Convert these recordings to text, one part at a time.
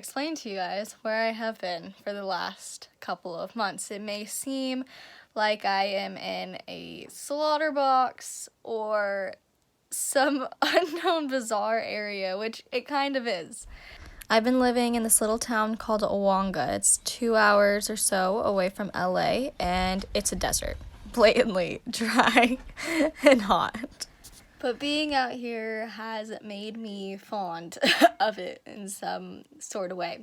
explain to you guys where I have been for the last couple of months. It may seem like I am in a slaughter box or some unknown bizarre area, which it kind of is. I've been living in this little town called Awonga. It's 2 hours or so away from LA, and it's a desert. Blatantly dry and hot. But being out here has made me fond of it in some sort of way.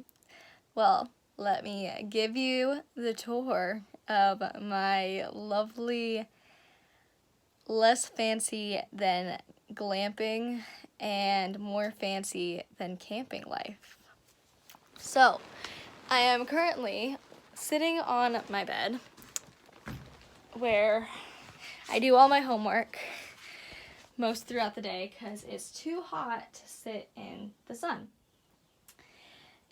Well, let me give you the tour of my lovely, less fancy than glamping and more fancy than camping life. So, I am currently sitting on my bed where I do all my homework most throughout the day because it's too hot to sit in the sun.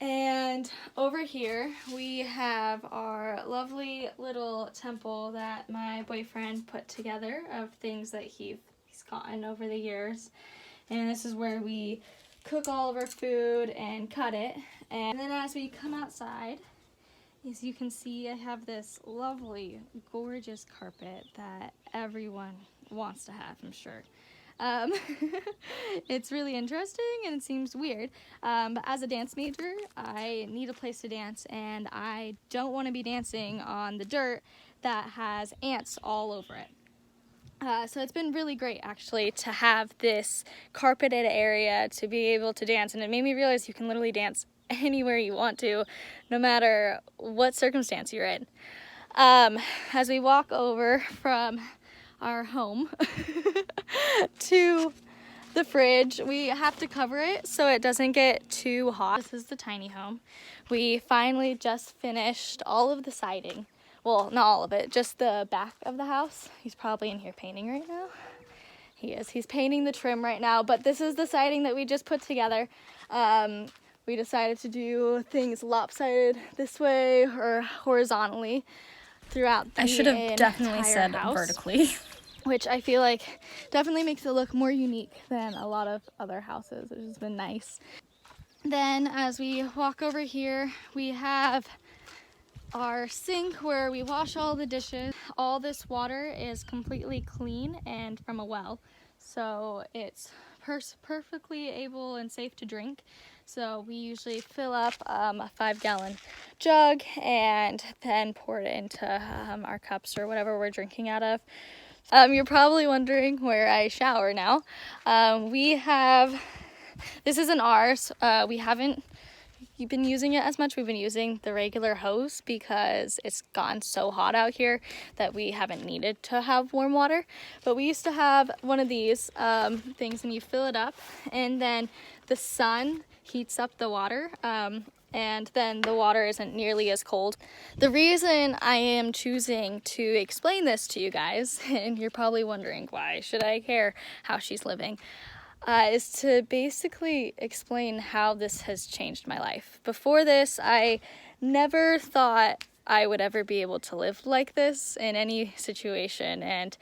And over here we have our lovely little temple that my boyfriend put together of things that he's gotten over the years. And this is where we cook all of our food and cut it. And then as we come outside, as you can see, I have this lovely, gorgeous carpet that everyone wants to have, I'm sure. It's really interesting and it seems weird, but as a dance major, I need a place to dance, and I don't want to be dancing on the dirt that has ants all over it. So it's been really great, actually, to have this carpeted area to be able to dance, and it made me realize you can literally dance anywhere you want to, no matter what circumstance you're in. As we walk over from our home to the fridge, we have to cover it so it doesn't get too hot. This is the tiny home. We finally just finished all of the siding. Well, not all of it, just the back of the house. He's probably in here painting right now. He is. He's painting the trim right now, but this is the siding that we just put together. We decided to do things lopsided this way or horizontally throughout the I should have definitely said house, vertically. which I feel like definitely makes it look more unique than a lot of other houses, which has been nice. Then as we walk over here, we have our sink where we wash all the dishes. All this water is completely clean and from a well, so it's perfectly able and safe to drink. So we usually fill up a 5-gallon jug and then pour it into our cups or whatever we're drinking out of. You're probably wondering where I shower now. This isn't ours. We haven't been using it as much. We've been using the regular hose because it's gotten so hot out here that we haven't needed to have warm water. But we used to have one of these things, and you fill it up, and then the sun heats up the water, and then the water isn't nearly as cold. The reason I am choosing to explain this to you guys, and you're probably wondering why should I care how she's living, is to basically explain how this has changed my life. Before this, I never thought I would ever be able to live like this in any situation, and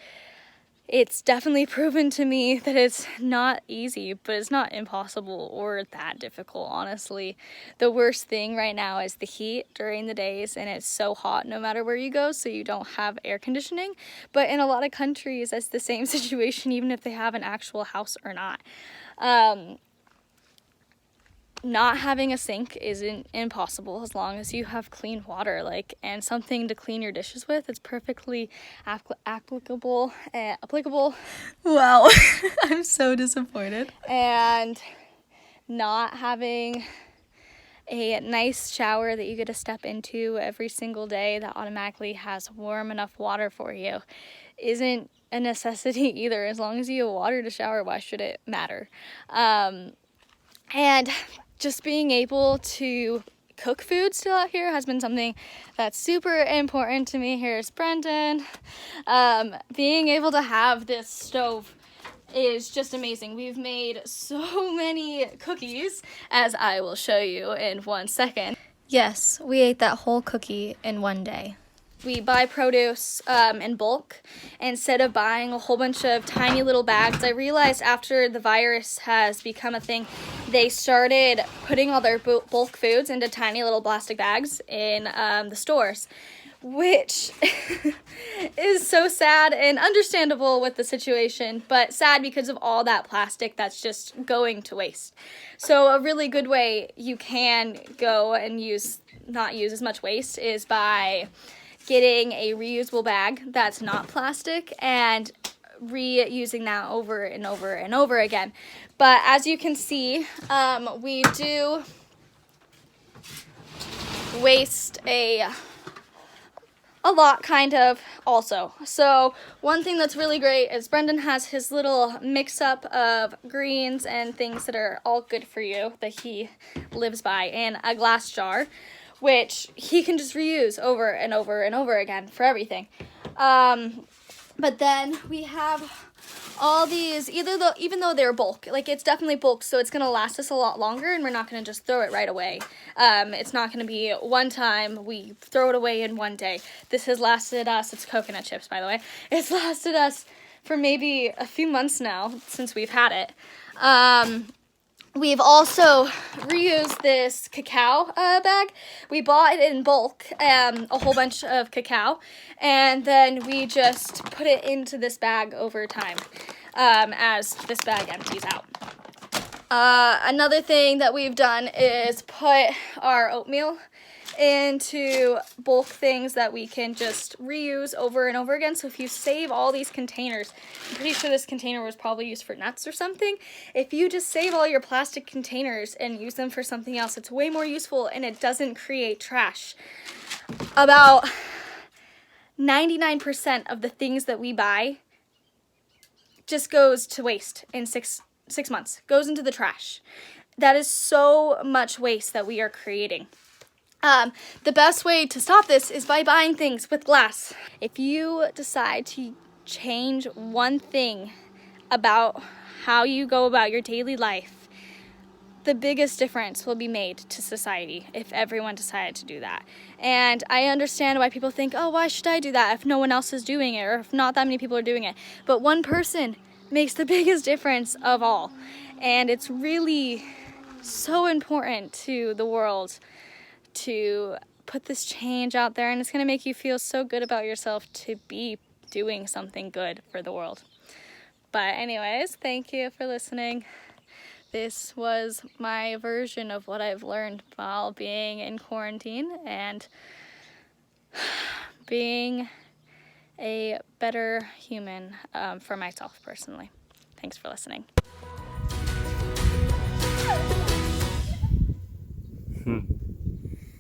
it's definitely proven to me that it's not easy, but it's not impossible or that difficult, honestly. The worst thing right now is the heat during the days, and it's so hot no matter where you go, so you don't have air conditioning. But in a lot of countries, it's the same situation, even if they have an actual house or not. Not having a sink isn't impossible as long as you have clean water, and something to clean your dishes with. It's perfectly applicable. Wow, I'm so disappointed. And not having a nice shower that you get to step into every single day that automatically has warm enough water for you isn't a necessity either. As long as you have water to shower, why should it matter? And just being able to cook food still out here has been something that's super important to me. Here's Brendan. Being able to have this stove is just amazing. We've made so many cookies, as I will show you in 1 second. Yes, we ate that whole cookie in one day. we buy produce in bulk instead of buying a whole bunch of tiny little bags. I realized after the virus has become a thing, they started putting all their bulk foods into tiny little plastic bags in the stores, which is so sad and understandable with the situation, but sad because of all that plastic that's just going to waste. So a really good way you can go and not use as much waste is by getting a reusable bag that's not plastic and reusing that over and over and over again. But as you can see, we do waste a lot kind of also. So one thing that's really great is Brendan has his little mix up of greens and things that are all good for you that he lives by in a glass jar, which he can just reuse over and over and over again for everything. But then we have all these, even though they're bulk, like it's definitely bulk, so it's going to last us a lot longer and we're not going to just throw it right away. It's not going to be one time we throw it away in one day. This has lasted us, it's coconut chips by the way, it's lasted us for maybe a few months now since we've had it. We've also reused this cacao bag. We bought it in bulk, a whole bunch of cacao, and then we just put it into this bag over time as this bag empties out. Another thing that we've done is put our oatmeal into bulk things that we can just reuse over and over again. So if you save all these containers, I'm pretty sure this container was probably used for nuts or something. If you just save all your plastic containers and use them for something else, it's way more useful and it doesn't create trash. About 99% of the things that we buy just goes to waste in six months, goes into the trash. That is so much waste that we are creating. The best way to stop this is by buying things with glass. If you decide to change one thing about how you go about your daily life, the biggest difference will be made to society if everyone decided to do that. And I understand why people think, oh, why should I do that if no one else is doing it or if not that many people are doing it? But one person makes the biggest difference of all. And it's really so important to the world to put this change out there, and it's going to make you feel so good about yourself to be doing something good for the world. But anyways, thank you for listening. This was my version of what I've learned while being in quarantine and being a better human for myself personally. Thanks for listening.